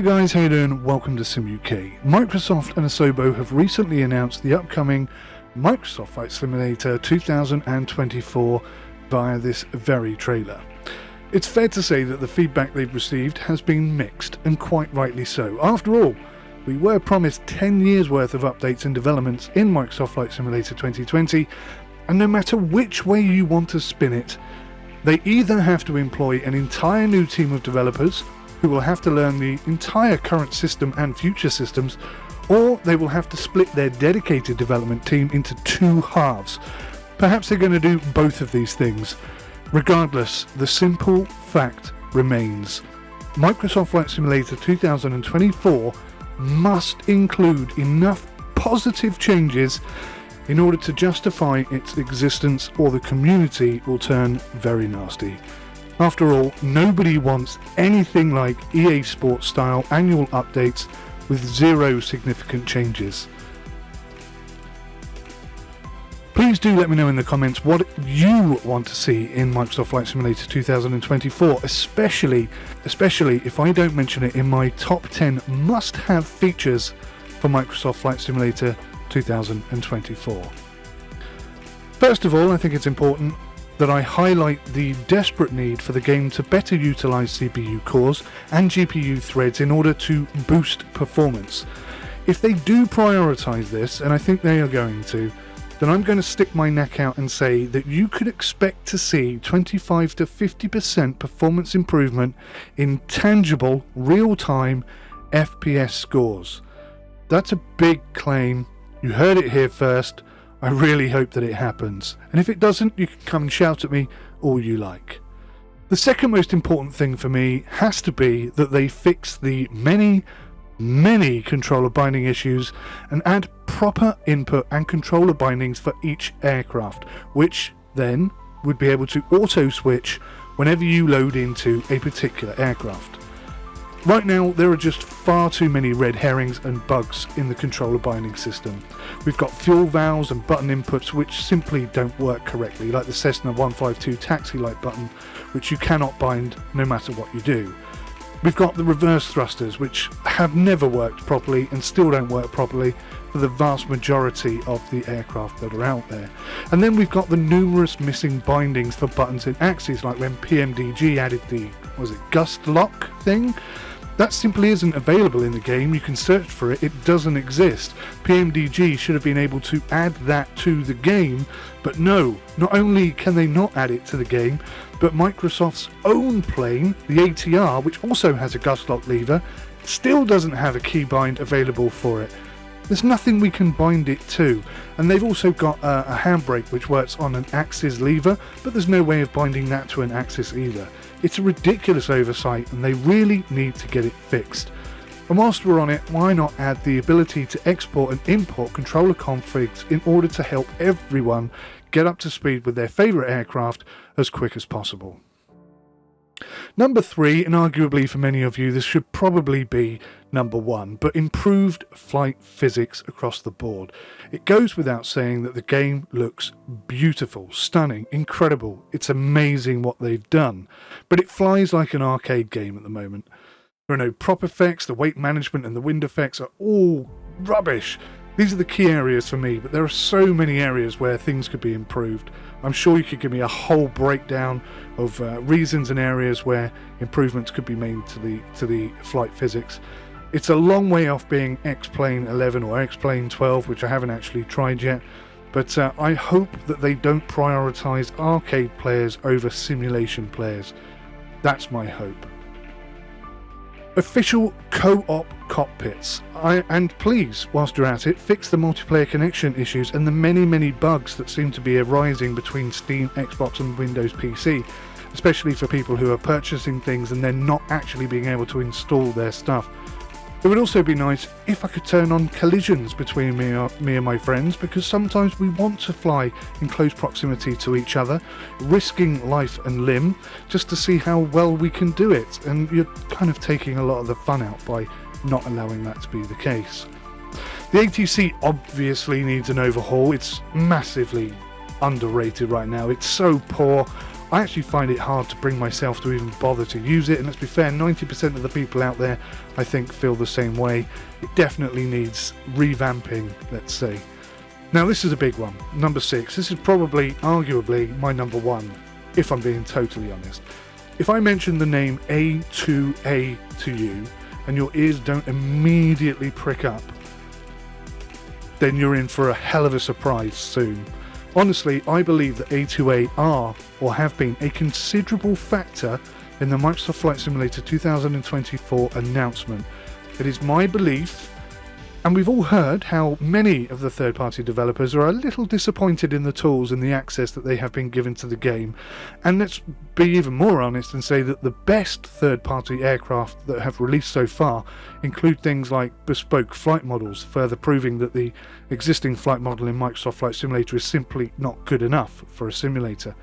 Hey guys, how you doing? Welcome to 𝗬𝘂𝐿. Microsoft and Asobo have recently announced the upcoming Microsoft Flight Simulator 2024 via this very trailer. It's fair to say that the feedback they've received has been mixed, and quite rightly so. After all, we were promised 10 years worth of updates and developments in Microsoft Flight Simulator 2020, and no matter which way you want to spin it, they either have to employ an entire new team of developers who will have to learn the entire current system and future systems, or they will have to split their dedicated development team into two halves. Perhaps they're going to do both of these things. Regardless, the simple fact remains: Microsoft Flight Simulator 2024 must include enough positive changes in order to justify its existence, or the community will turn very nasty. After all, nobody wants anything like EA Sports style annual updates with zero significant changes. Please do let me know in the comments what you want to see in Microsoft Flight Simulator 2024, especially if I don't mention it in my top 10 must-have features for Microsoft Flight Simulator 2024. First of all, I think it's important that I highlight the desperate need for the game to better utilise CPU cores and GPU threads in order to boost performance. If they do prioritise this, and I think they are going to, then I'm going to stick my neck out and say that you could expect to see 25 to 50% performance improvement in tangible, real-time FPS scores. That's a big claim. You heard it here first. I really hope that it happens, and if it doesn't, you can come and shout at me all you like. The second most important thing for me has to be that they fix the many controller binding issues and add proper input and controller bindings for each aircraft, which then would be able to auto switch whenever you load into a particular aircraft. Right now, there are just far too many red herrings and bugs in the controller binding system. We've got fuel valves and button inputs which simply don't work correctly, like the Cessna 152 taxi light button, which you cannot bind no matter what you do. We've got the reverse thrusters, which have never worked properly and still don't work properly for the vast majority of the aircraft that are out there. And then we've got the numerous missing bindings for buttons and axes, like when PMDG added the, gust lock thing? That simply isn't available in the game. You can search for it, it doesn't exist. PMDG should have been able to add that to the game, but no, not only can they not add it to the game, but Microsoft's own plane, the ATR, which also has a gust lock lever, still doesn't have a keybind available for it. There's nothing we can bind it to, and they've also got a handbrake which works on an axis lever, but there's no way of binding that to an axis either. It's a ridiculous oversight, and they really need to get it fixed. And whilst we're on it, why not add the ability to export and import controller configs in order to help everyone get up to speed with their favourite aircraft as quick as possible. Number 3, and arguably for many of you this should probably be number 1, but improved flight physics across the board. It goes without saying that the game looks beautiful, stunning, incredible. It's amazing what they've done, but it flies like an arcade game at the moment. There are no prop effects, the weight management and the wind effects are all rubbish. These are the key areas for me, but there are so many areas where things could be improved. I'm sure you could give me a whole breakdown of reasons and areas where improvements could be made to the flight physics. It's a long way off being X-Plane 11 or X-Plane 12, which I haven't actually tried yet, but I hope that they don't prioritise arcade players over simulation players. That's my hope. Official co-op cockpits. And please, whilst you're at it, fix the multiplayer connection issues and the many bugs that seem to be arising between Steam, Xbox and Windows PC, especially for people who are purchasing things and then not actually being able to install their stuff. It would also be nice if I could turn on collisions between me and my friends, because sometimes we want to fly in close proximity to each other, risking life and limb, just to see how well we can do it, and you're kind of taking a lot of the fun out by not allowing that to be the case. The ATC obviously needs an overhaul. It's massively underrated right now. It's so poor. I actually find it hard to bring myself to even bother to use it, and let's be fair, 90% of the people out there I think feel the same way. It definitely needs revamping, let's say. Now this is a big one, number 6. This is probably, arguably, my number 1, if I'm being totally honest. If I mention the name 𝗂𝗂𝗂𝗂 to you, and your ears don't immediately prick up, then you're in for a hell of a surprise soon. Honestly, I believe that 𝗂𝗂𝗂𝗂 are, or have been, a considerable factor in the Microsoft Flight Simulator 2024 announcement. It is my belief, and we've all heard how many of the third-party developers are a little disappointed in the tools and the access that they have been given to the game. And let's be even more honest and say that the best third-party aircraft that have released so far include things like bespoke flight models, further proving that the existing flight model in Microsoft Flight Simulator is simply not good enough for a simulator.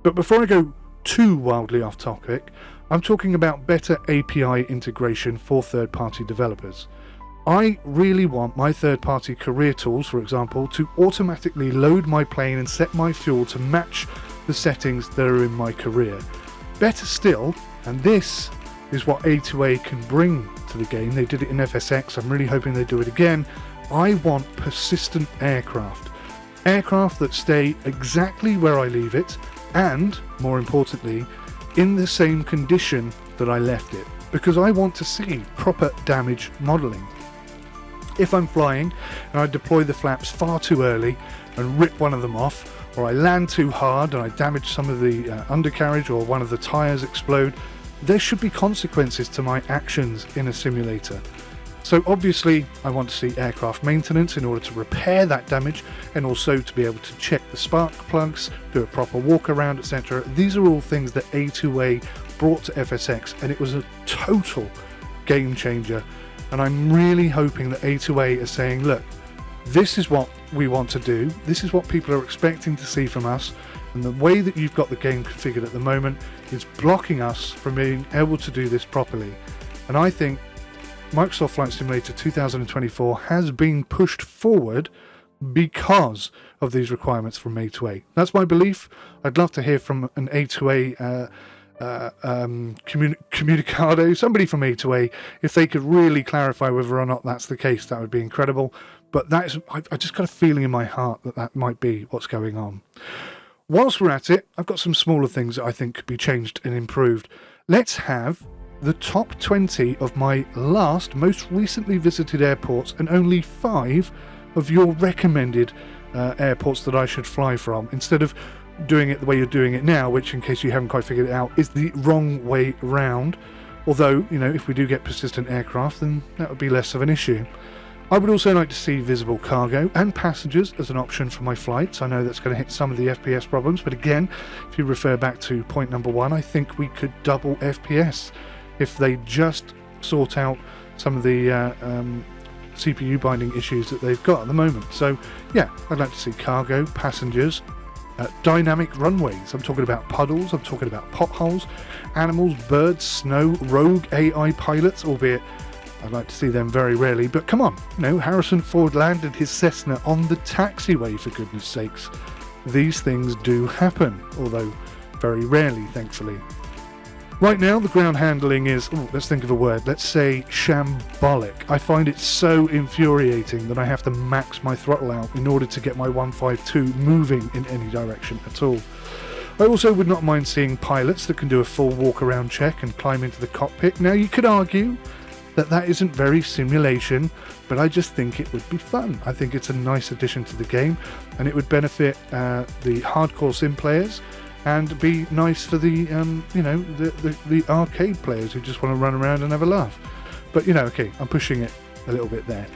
But before I go too wildly off topic, I'm talking about better API integration for third-party developers. I really want my third-party career tools, for example, to automatically load my plane and set my fuel to match the settings that are in my career. Better still, and this is what 𝗂𝗂𝗂𝗂 can bring to the game, they did it in FSX, I'm really hoping they do it again, I want persistent aircraft. Aircraft that stay exactly where I leave it, and, more importantly, in the same condition that I left it, because I want to see proper damage modelling. If I'm flying and I deploy the flaps far too early and rip one of them off, or I land too hard and I damage some of the undercarriage, or one of the tyres explode, there should be consequences to my actions in a simulator. So obviously I want to see aircraft maintenance in order to repair that damage, and also to be able to check the spark plugs, do a proper walk around, etc. These are all things that 𝗂𝗂𝗂𝗂 brought to FSX, and it was a total game changer. And I'm really hoping that 𝗂𝗂𝗂𝗂𝗂 is saying, look, this is what we want to do, this is what people are expecting to see from us, and the way that you've got the game configured at the moment is blocking us from being able to do this properly. And I think Microsoft Flight Simulator 2024 has been pushed forward because of these requirements from 𝗂𝗂𝗂𝗂𝗂. That's my belief. I'd love to hear from an 𝗂𝗂𝗂𝗂𝗂 𝗦𝘂𝗂𝗂𝗂𝗂𝗂, somebody from 𝗂𝗂𝗂𝗂𝗂, if they could really clarify whether or not that's the case, that would be incredible. But that is, I just got a feeling in my heart that that might be what's going on. Whilst we're at it, I've got some smaller things that I think could be changed and improved. Let's have the top 20 of my most recently visited airports, and only 5 of your recommended airports that I should fly from, instead of doing it the way you're doing it now, which, in case you haven't quite figured it out, is the wrong way round. Although, you know, if we do get persistent aircraft, then that would be less of an issue. I would also like to see visible cargo and passengers as an option for my flights. I know that's going to hit some of the FPS problems, but again, if you refer back to point number 1, I think we could double FPS if they just sort out some of the CPU binding issues that they've got at the moment. So yeah, I'd like to see cargo, passengers, dynamic runways. I'm talking about puddles, I'm talking about potholes, animals, birds, snow, rogue AI pilots, albeit I'd like to see them very rarely, but come on, you know, Harrison Ford landed his Cessna on the taxiway, for goodness sakes. These things do happen, although very rarely, thankfully. Right now, the ground handling is, let's think of a word, let's say shambolic. I find it so infuriating that I have to max my throttle out in order to get my 152 moving in any direction at all. I also would not mind seeing pilots that can do a full walk around check and climb into the cockpit. Now, you could argue that that isn't very simulation, but I just think it would be fun. I think it's a nice addition to the game, and it would benefit the hardcore sim players, and be nice for the the arcade players who just want to run around and have a laugh. But, you know, okay, I'm pushing it a little bit there.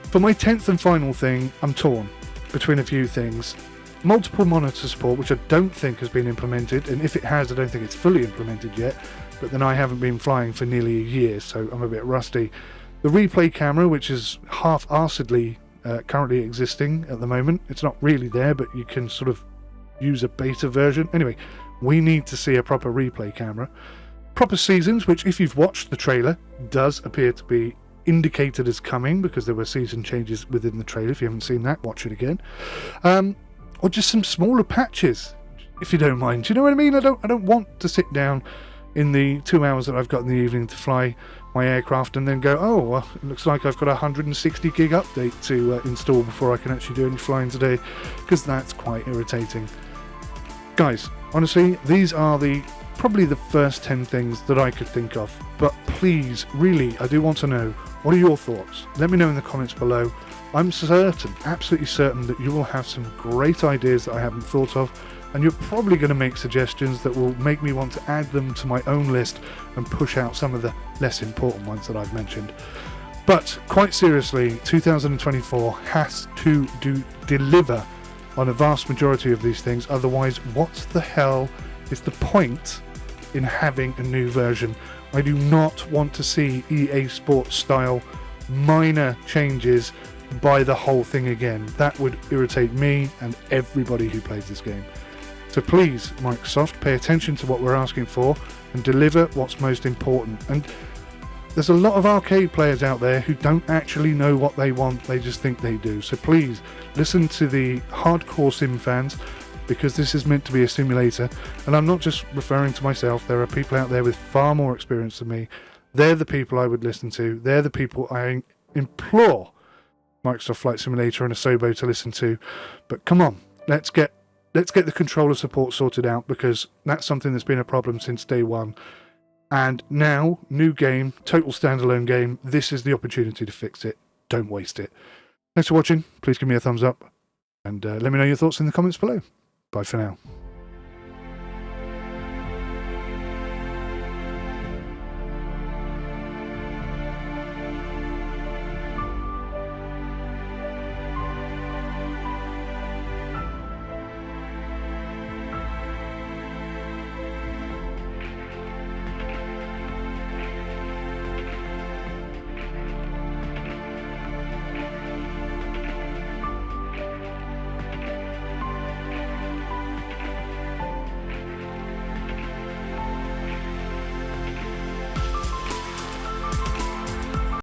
For my 10th and final thing, I'm torn between a few things. Multiple monitor support, which I don't think has been implemented, and if it has, I don't think it's fully implemented yet, but then I haven't been flying for nearly a year, so I'm a bit rusty. The replay camera, which is half-arsedly currently existing at the moment. It's not really there, but you can sort of use a beta version. Anyway, we need to see a proper replay camera. Proper seasons, which, if you've watched the trailer, does appear to be indicated as coming, because there were season changes within the trailer. If you haven't seen that, watch it again. Or just some smaller patches. if you don't mind. Do you know what I mean? I don't want to sit down in the 2 hours that I've got in the evening to fly my aircraft and then go, oh, well, it looks like I've got a 160 gig update to install before I can actually do any flying today, because that's quite irritating. Guys, honestly, these are probably the first 10 things that I could think of, but please, really, I do want to know, what are your thoughts? Let me know in the comments below. I'm certain, absolutely certain, that you will have some great ideas that I haven't thought of, and you're probably going to make suggestions that will make me want to add them to my own list and push out some of the less important ones that I've mentioned. But quite seriously, 2024 has to deliver on a vast majority of these things, otherwise what the hell is the point in having a new version? I do not want to see EA Sports style minor changes by the whole thing again. That would irritate me and everybody who plays this game. So please, Microsoft, pay attention to what we're asking for and deliver what's most important. And there's a lot of arcade players out there who don't actually know what they want, they just think they do. So please, listen to the hardcore sim fans, because this is meant to be a simulator. And I'm not just referring to myself, there are people out there with far more experience than me. They're the people I would listen to. They're the people I implore Microsoft Flight Simulator and 𝗂𝐳 to listen to. But come on, let's get the controller support sorted out, because that's something that's been a problem since day one. And now, new game, total standalone game, this is the opportunity to fix it. Don't waste it. Thanks for watching. Please give me a thumbs up, and let me know your thoughts in the comments below. Bye for now.